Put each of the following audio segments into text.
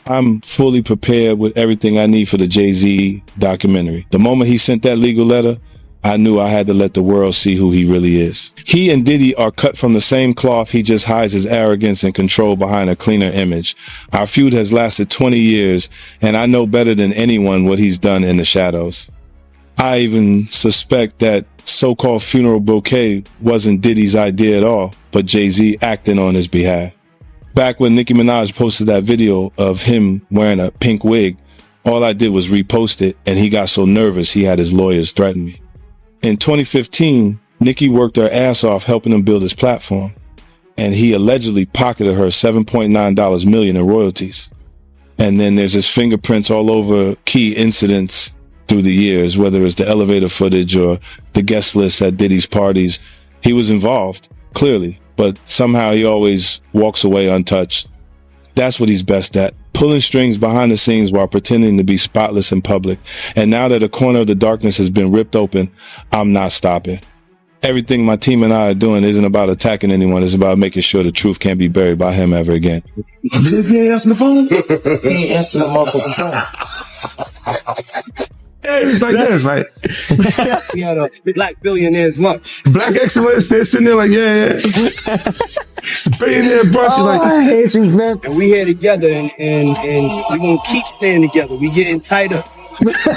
I'm fully prepared with everything I need for the Jay-Z documentary. The moment he sent that legal letter, I knew I had to let the world see who he really is. He and Diddy are cut from the same cloth. He just hides his arrogance and control behind a cleaner image. Our feud has lasted 20 years, and I know better than anyone what he's done in the shadows. I even suspect that so-called funeral bouquet wasn't Diddy's idea at all, but Jay-Z acting on his behalf. Back when Nicki Minaj posted that video of him wearing a pink wig, all I did was repost it, and he got so nervous he had his lawyers threaten me. In 2015, Nicki worked her ass off helping him build his platform, and he allegedly pocketed her $7.9 million in royalties. And then there's his fingerprints all over key incidents through the years, whether it's the elevator footage or the guest list at Diddy's parties. He was involved, clearly, but somehow he always walks away untouched. That's what he's best at, pulling strings behind the scenes while pretending to be spotless in public. And now that a corner of the darkness has been ripped open, I'm not stopping. Everything my team and I are doing isn't about attacking anyone. It's about making sure the truth can't be buried by him ever again. He ain't answering the phone? He ain't answering the motherfucking phone. Yeah, it's like that. It's like we had a black billionaire's lunch. Black excellence. They're sitting there like, yeah. It's a billionaire brunch. Like, I hate you, man. And we here together, and we're gonna keep staying together. We getting tighter.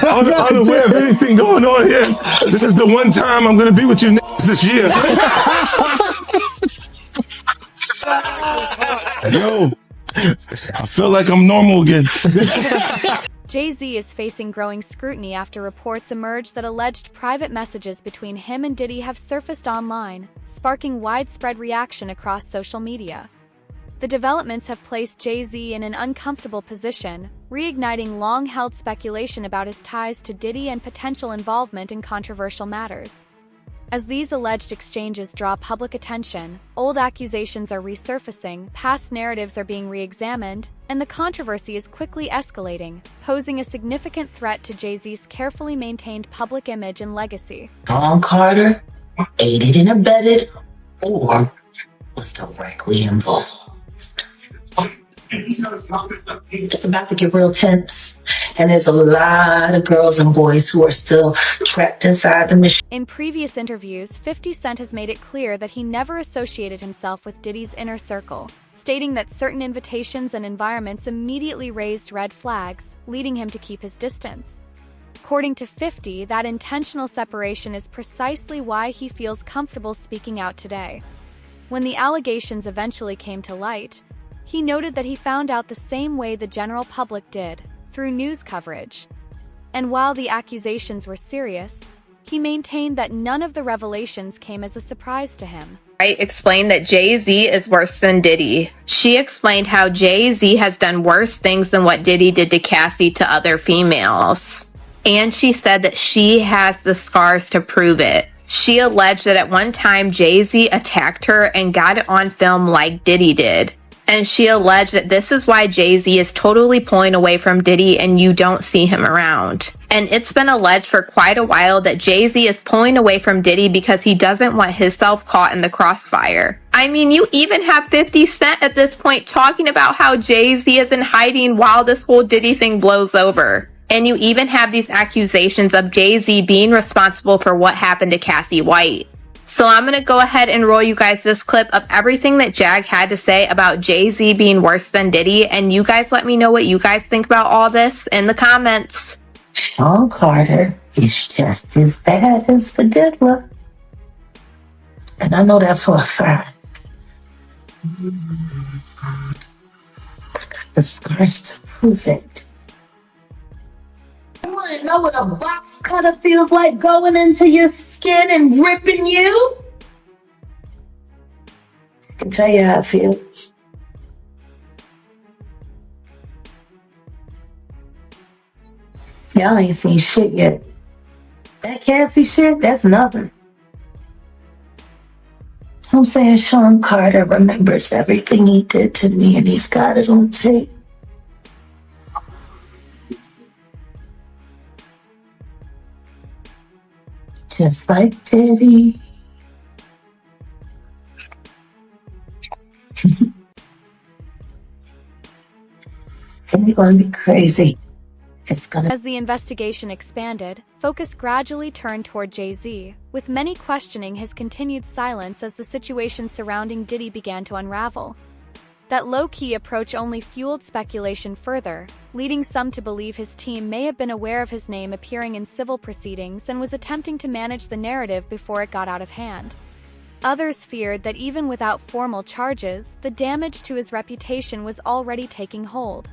Unaware of anything going on here. This is the one time I'm gonna be with you this year. Yo, I feel like I'm normal again. Jay-Z is facing growing scrutiny after reports emerged that alleged private messages between him and Diddy have surfaced online, sparking widespread reaction across social media. The developments have placed Jay-Z in an uncomfortable position, reigniting long-held speculation about his ties to Diddy and potential involvement in controversial matters. As these alleged exchanges draw public attention, old accusations are resurfacing, past narratives are being re-examined, and the controversy is quickly escalating, posing a significant threat to Jay-Z's carefully maintained public image and legacy. Sean Carter aided and abetted or was directly involved. It's about to get real tense, and there's a lot of girls and boys who are still trapped inside the machine. In previous interviews, 50 Cent has made it clear that he never associated himself with Diddy's inner circle, stating that certain invitations and environments immediately raised red flags, leading him to keep his distance. According to 50, that intentional separation is precisely why he feels comfortable speaking out today. When the allegations eventually came to light, he noted that he found out the same way the general public did, through news coverage. And while the accusations were serious, he maintained that none of the revelations came as a surprise to him. Explained that Jay-Z is worse than Diddy. She explained how Jay-Z has done worse things than what Diddy did to Cassie to other females. And she said that she has the scars to prove it. She alleged that at one time Jay-Z attacked her and got it on film like Diddy did. And she alleged that this is why Jay-Z is totally pulling away from Diddy and you don't see him around. And it's been alleged for quite a while that Jay-Z is pulling away from Diddy because he doesn't want himself caught in the crossfire. I mean, you even have 50 Cent at this point talking about how Jay-Z is in hiding while this whole Diddy thing blows over. And you even have these accusations of Jay-Z being responsible for what happened to Cassie White. So I'm going to go ahead and roll you guys this clip of everything that Jag had to say about Jay-Z being worse than Diddy. And you guys let me know what you guys think about all this in the comments. Sean Carter is just as bad as the diddler. And I know that for a fact. I got the scars to prove it. You want to know what a box cutter feels like going into your skin and ripping you? I can tell you how it feels. Y'all ain't seen shit yet. That Cassie shit, that's nothing. So I'm saying Sean Carter remembers everything he did to me and he's got it on tape. Just like Diddy. It's gonna be crazy. It's gonna. As the investigation expanded, focus gradually turned toward Jay-Z, with many questioning his continued silence as the situation surrounding Diddy began to unravel. That low-key approach only fueled speculation further, leading some to believe his team may have been aware of his name appearing in civil proceedings and was attempting to manage the narrative before it got out of hand. Others feared that even without formal charges, the damage to his reputation was already taking hold.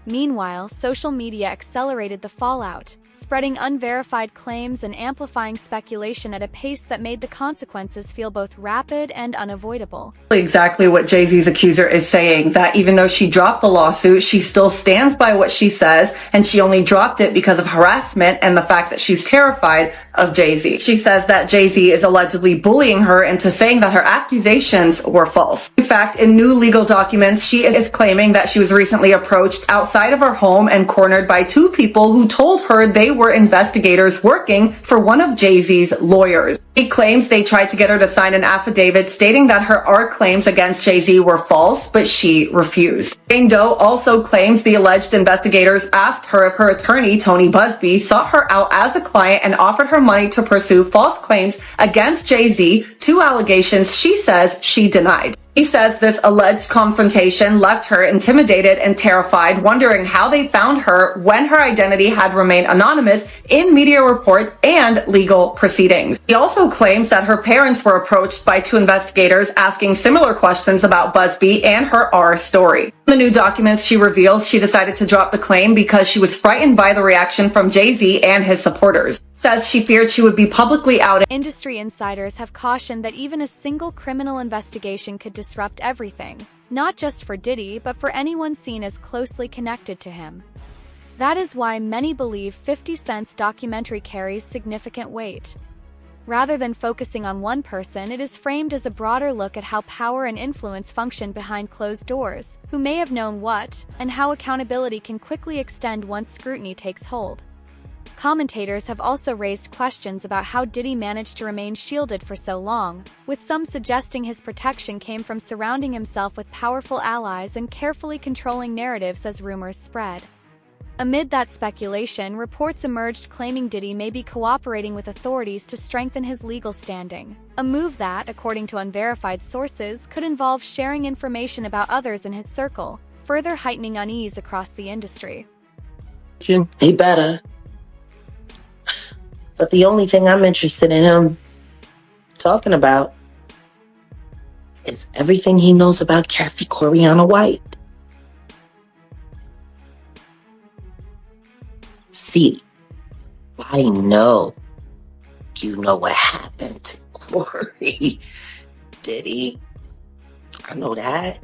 Meanwhile, social media accelerated the fallout, spreading unverified claims and amplifying speculation at a pace that made the consequences feel both rapid and unavoidable. Exactly what Jay-Z's accuser is saying, that even though she dropped the lawsuit, she still stands by what she says, and she only dropped it because of harassment and the fact that she's terrified of Jay-Z. She says that Jay-Z is allegedly bullying her into saying that her accusations were false. In fact, in new legal documents, she is claiming that she was recently approached outside of her home and cornered by two people who told her they were investigators working for one of Jay-Z's lawyers. She claims they tried to get her to sign an affidavit stating that her art claims against Jay-Z were false, but she refused. Jane Doe also claims the alleged investigators asked her if her attorney, Tony Busby, sought her out as a client and offered her money to pursue false claims against Jay-Z, two allegations she says she denied. He says this alleged confrontation left her intimidated and terrified, wondering how they found her when her identity had remained anonymous in media reports and legal proceedings. He also claims that her parents were approached by two investigators asking similar questions about Busby and her R story. In the new documents, she reveals she decided to drop the claim because she was frightened by the reaction from Jay-Z and his supporters. Says she feared she would be publicly outed. Industry insiders have cautioned that even a single criminal investigation could disrupt everything, not just for Diddy, but for anyone seen as closely connected to him. That is why many believe 50 Cent's documentary carries significant weight. Rather than focusing on one person, it is framed as a broader look at how power and influence function behind closed doors, who may have known what, and how accountability can quickly extend once scrutiny takes hold. Commentators have also raised questions about how Diddy managed to remain shielded for so long, with some suggesting his protection came from surrounding himself with powerful allies and carefully controlling narratives as rumors spread. Amid that speculation, reports emerged claiming Diddy may be cooperating with authorities to strengthen his legal standing, a move that, according to unverified sources, could involve sharing information about others in his circle, further heightening unease across the industry. He better. But the only thing I'm interested in him talking about is everything he knows about Kathy Coriana White. See, I know you know what happened to Corey. Diddy, I know that.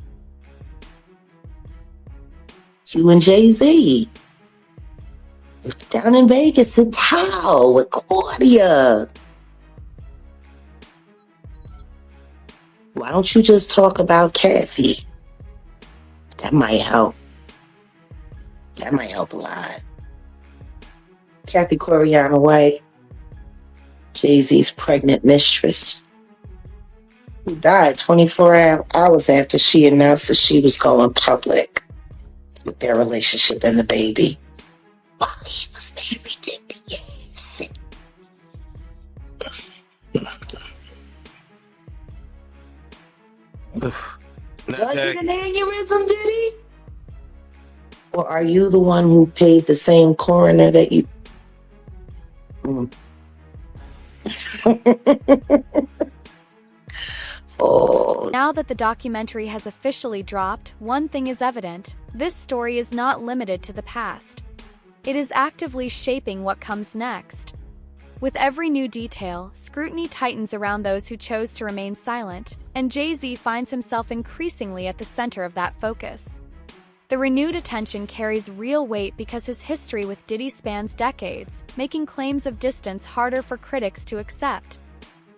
You and Jay-Z. Down in Vegas in Tao with Claudia. Why don't you just talk about Kathy? That might help. That might help a lot. Kathy Coriana White, Jay-Z's pregnant mistress, who died 24 hours after she announced that she was going public with their relationship and the baby. Oh, he was married to Beyonce. Was it an aneurysm, Diddy? Or are you the one who paid the same coroner that you... Oh. Now that the documentary has officially dropped, one thing is evident: this story is not limited to the past. It is actively shaping what comes next. With every new detail, scrutiny tightens around those who chose to remain silent, and Jay-Z finds himself increasingly at the center of that focus. The renewed attention carries real weight because his history with Diddy spans decades, making claims of distance harder for critics to accept.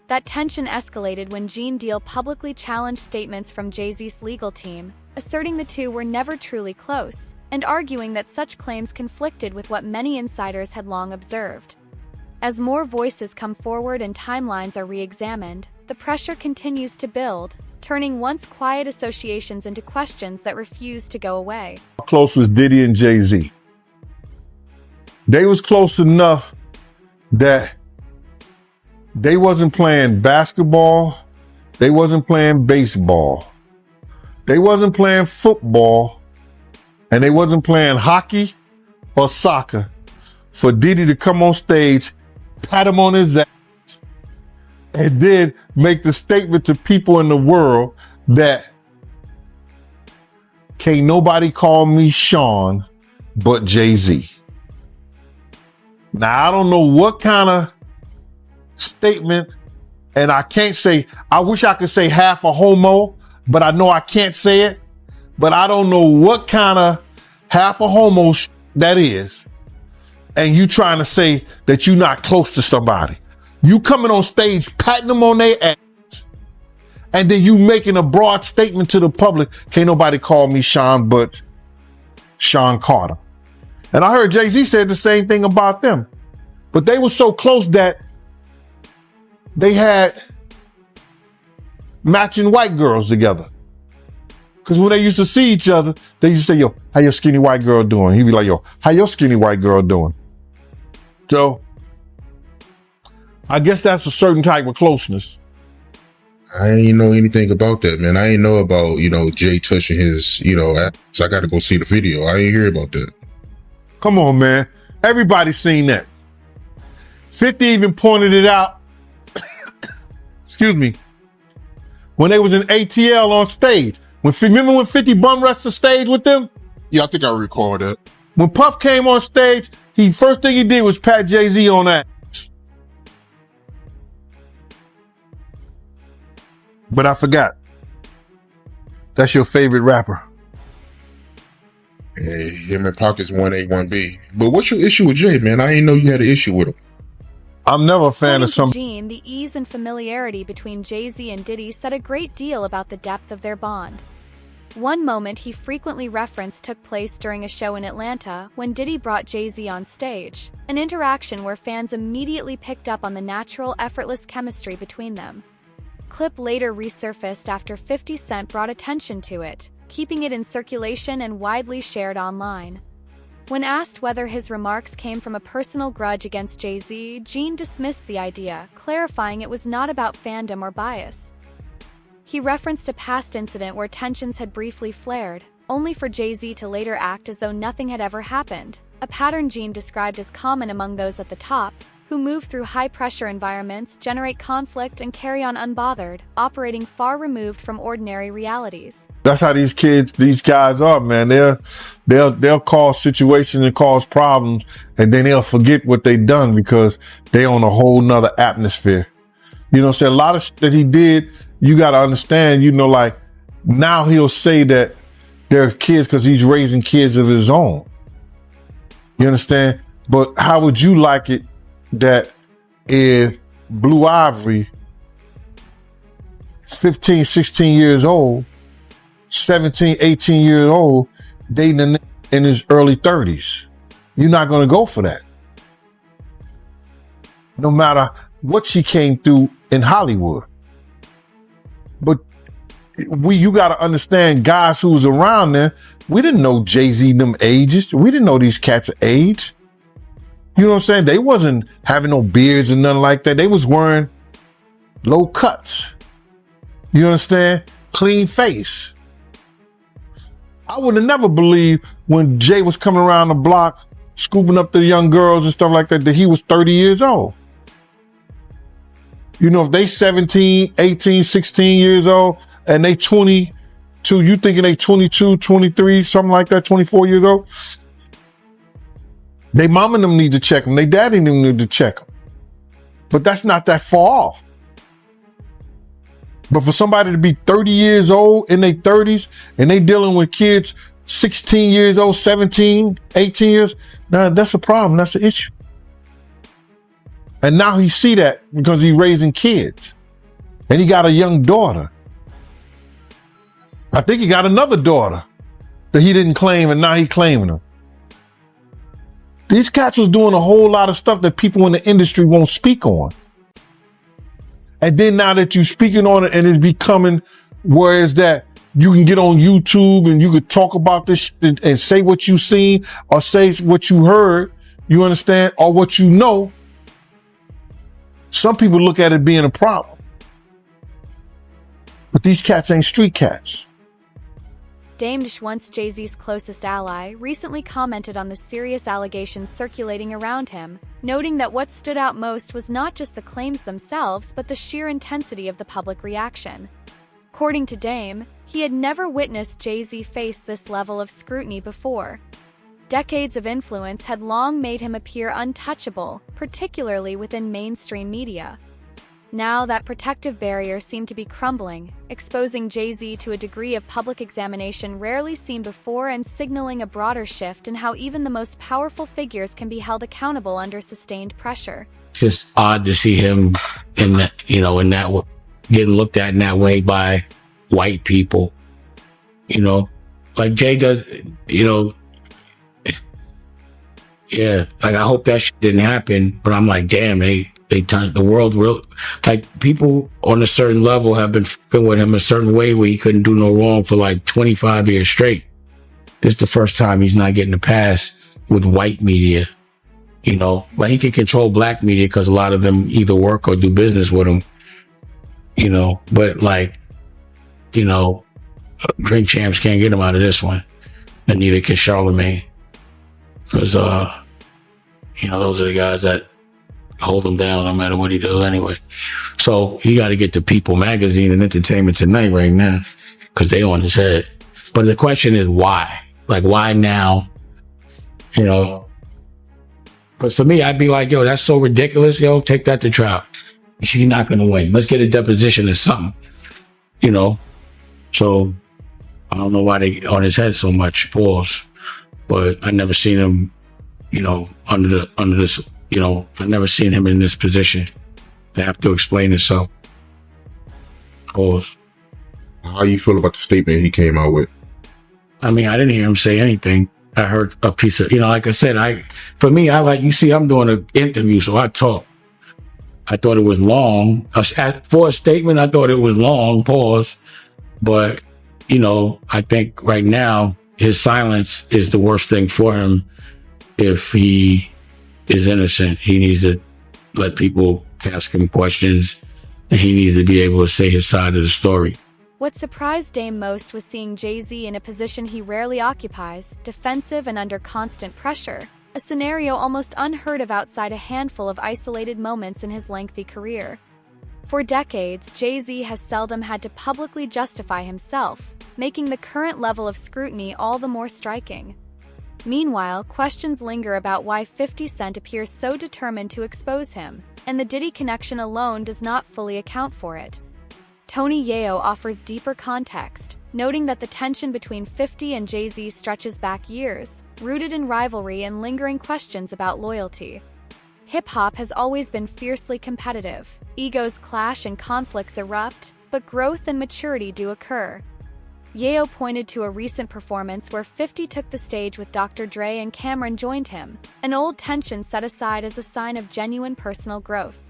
That tension escalated when Gene Deal publicly challenged statements from Jay-Z's legal team, asserting the two were never truly close, and arguing that such claims conflicted with what many insiders had long observed. As more voices come forward and timelines are re-examined, the pressure continues to build, turning once quiet associations into questions that refuse to go away. How close was Diddy and Jay-Z? They was close enough that they wasn't playing basketball, they wasn't playing baseball, they wasn't playing football, and they wasn't playing hockey or soccer for Diddy to come on stage, pat him on his ass, and then make the statement to people in the world that can't nobody call me Sean but Jay-Z. Now, I don't know what kind of statement, and I can't say, I wish I could say half a homo, but I know I can't say it, but I don't know what kind of half a homo that is. And you trying to say that you're not close to somebody. You coming on stage, patting them on their ass, and then you making a broad statement to the public, can't nobody call me Sean but Sean Carter. And I heard Jay-Z said the same thing about them. But they were so close that they had matching white girls together. Because when they used to see each other, they used to say, yo, how your skinny white girl doing? He'd be like, yo, how your skinny white girl doing? So I guess that's a certain type of closeness. I ain't know anything about that, man. I ain't know about, Jay touching his, so I got to go see the video. I ain't hear about that. Come on, man. Everybody's seen that. 50 even pointed it out. Excuse me. When they was in ATL on stage. Remember when 50 bum rushed the stage with them? Yeah, I think I recall that. When Puff came on stage, first thing he did was pat Jay-Z on that. But I forgot. That's your favorite rapper. Hey, him and Pockets 1A, 1B. But what's your issue with Jay, man? I ain't know you had an issue with him. I'm never a fan of some. Gene, the ease and familiarity between Jay-Z and Diddy said a great deal about the depth of their bond. One moment he frequently referenced took place during a show in Atlanta when Diddy brought Jay-Z on stage, an interaction where fans immediately picked up on the natural, effortless chemistry between them. Clip later resurfaced after 50 Cent brought attention to it, keeping it in circulation and widely shared online. When asked whether his remarks came from a personal grudge against Jay-Z, Gene dismissed the idea, clarifying it was not about fandom or bias. He referenced a past incident where tensions had briefly flared, only for Jay-Z to later act as though nothing had ever happened, a pattern Gene described as common among those at the top, who move through high-pressure environments, generate conflict, and carry on unbothered, operating far removed from ordinary realities. That's how these guys are, man. They'll cause situations and cause problems, and then they'll forget what they done because they on a whole nother atmosphere. You know what I'm saying? A lot of shit that he did, you got to understand, like now he'll say that they're kids because he's raising kids of his own. You understand? But how would you like it that if Blue Ivory, 15, 16 years old, 17, 18 years old, dating in his early 30s? You're not going to go for that. No matter what she came through in Hollywood. But you got to understand, guys who was around there, we didn't know Jay-Z them ages. We didn't know these cats' age. You know what I'm saying? They wasn't having no beards and nothing like that. They was wearing low cuts. You understand? Clean face. I would have never believed when Jay was coming around the block, scooping up the young girls and stuff like that he was 30 years old. You know, if they 17, 18, 16 years old and they 22, you thinking they 22, 23, something like that, 24 years old? They mom and them need to check them. They daddy and them need to check them. But that's not that far off. But for somebody to be 30 years old in their 30s and they dealing with kids 16 years old, 17, 18 years, now that's a problem. That's an issue. And now he see that because he's raising kids. And he got a young daughter. I think he got another daughter that he didn't claim and now he claiming her. These cats was doing a whole lot of stuff that people in the industry won't speak on. And then now that you're speaking on it and it's becoming Whereas that you can get on YouTube and you could talk about this shit and say what you seen or say what you heard, you understand, or what you know. Some people look at it being a problem. But these cats ain't street cats. Dame Dash, once Jay-Z's closest ally, recently commented on the serious allegations circulating around him, noting that what stood out most was not just the claims themselves, but the sheer intensity of the public reaction. According to Dame, he had never witnessed Jay-Z face this level of scrutiny before. Decades of influence had long made him appear untouchable, particularly within mainstream media. Now that protective barrier seemed to be crumbling, exposing Jay-Z to a degree of public examination rarely seen before and signaling a broader shift in how even the most powerful figures can be held accountable under sustained pressure. It's just odd to see him in that, getting looked at in that way by white people, like Jay does, yeah, like I hope that shit didn't happen, but I'm like, damn, they turned the world real, like people on a certain level have been fucking with him a certain way where he couldn't do no wrong for like 25 years straight. This is the first time he's not getting a pass with white media, like he can control black media because a lot of them either work or do business with him, but like, Drink Champs can't get him out of this one, and neither can Charlemagne, because those are the guys that hold him down no matter what he does anyway. So he got to get to People Magazine and Entertainment Tonight right now because they on his head. But the question is why? Like, why now? Because for me, I'd be like, yo, that's so ridiculous. Yo, take that to trial. She's not going to win. Let's get a deposition or something. So I don't know why they on his head so much, pause. But I never seen him, under this, I've never seen him in this position. They have to explain himself. Pause. How you feel about the statement he came out with? I mean, I didn't hear him say anything. I heard a piece of, like I said, I'm doing an interview, so I talk. I thought it was long. For a statement, I thought it was long, pause. But, I think right now, his silence is the worst thing for him. If he is innocent, he needs to let people ask him questions, and he needs to be able to say his side of the story. What surprised Dame most was seeing Jay-Z in a position he rarely occupies, defensive and under constant pressure, a scenario almost unheard of outside a handful of isolated moments in his lengthy career. For decades, Jay-Z has seldom had to publicly justify himself, making the current level of scrutiny all the more striking. Meanwhile, questions linger about why 50 Cent appears so determined to expose him, and the Diddy connection alone does not fully account for it. Tony Yeo offers deeper context, noting that the tension between 50 and Jay-Z stretches back years, rooted in rivalry and lingering questions about loyalty. Hip-hop has always been fiercely competitive. Egos clash and conflicts erupt, but growth and maturity do occur. Yeo pointed to a recent performance where 50 took the stage with Dr. Dre and Cameron joined him, an old tension set aside as a sign of genuine personal growth.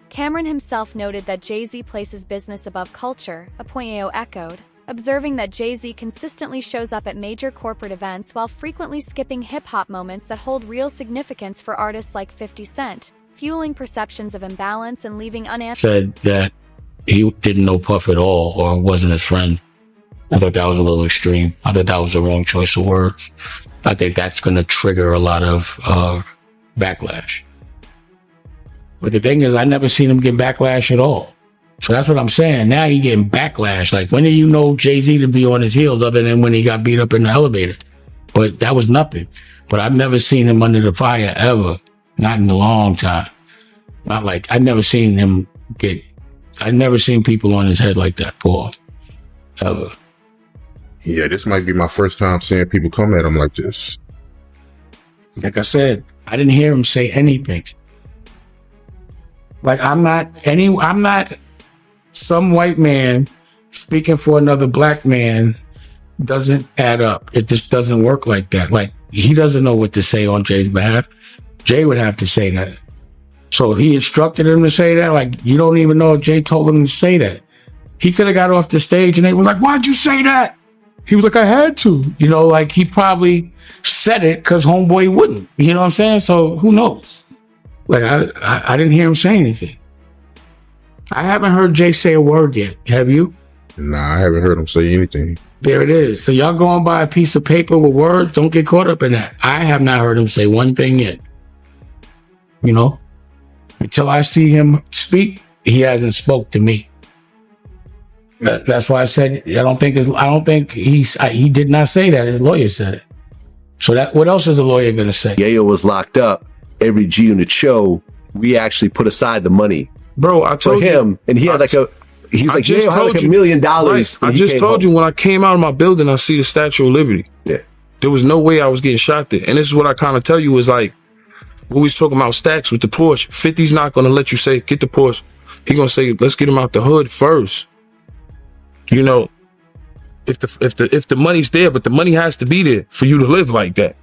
Cameron himself noted that Jay-Z places business above culture, a point Yeo echoed, observing that Jay-Z consistently shows up at major corporate events while frequently skipping hip-hop moments that hold real significance for artists like 50 Cent, fueling perceptions of imbalance and leaving unanswered. Said that he didn't know Puff at all or wasn't his friend. I thought that was a little extreme. I thought that was the wrong choice of words. I think that's going to trigger a lot of backlash. But the thing is, I never seen him get backlash at all. So that's what I'm saying. Now he getting backlash. Like, when did you know Jay-Z to be on his heels other than when he got beat up in the elevator? But that was nothing. But I've never seen him under the fire ever. Not in a long time. Not like, I've never seen people on his head like that, Paul. Ever. Yeah, this might be my first time seeing people come at him like this. Like I said, I didn't hear him say anything. Like, I'm not some white man speaking for another black man. Doesn't add up. It just doesn't work like that. Like, he doesn't know what to say on Jay's behalf. Jay would have to say that. So if he instructed him to say that, like, you don't even know if Jay told him to say that. He could have got off the stage and they was like, why'd you say that? He was like, I had to. You know, like he probably said it because homeboy wouldn't. You know what I'm saying? So who knows? Like I didn't hear him say anything. I haven't heard Jay say a word yet. Have you? Nah, I haven't heard him say anything. There it is. So y'all going by a piece of paper with words. Don't get caught up in that. I have not heard him say one thing yet. You know, until I see him speak, he hasn't spoke to me. That's why I said I don't think he did not say that. His lawyer said it. So that what else is the lawyer gonna say? Yayo was locked up. Every G Unit show, we actually put aside the money, bro. I told for him, and he had like a. He's like, Yayo had like $1 million. Right. I just told you when I came out of my building, I see the Statue of Liberty. Yeah, there was no way I was getting shot there. And this is what I kind of tell you is like, we was talking about stacks with the Porsche. 50's not gonna let you say get the Porsche. He gonna say let's get him out the hood first. You know, if the money's there, but the money has to be there for you to live like that.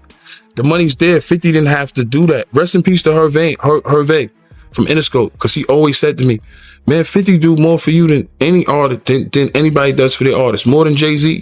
The money's there. 50 didn't have to do that. Rest in peace to Hervé from Interscope, because he always said to me, man, 50 do more for you than any artist, than anybody does for their artists, more than Jay-Z.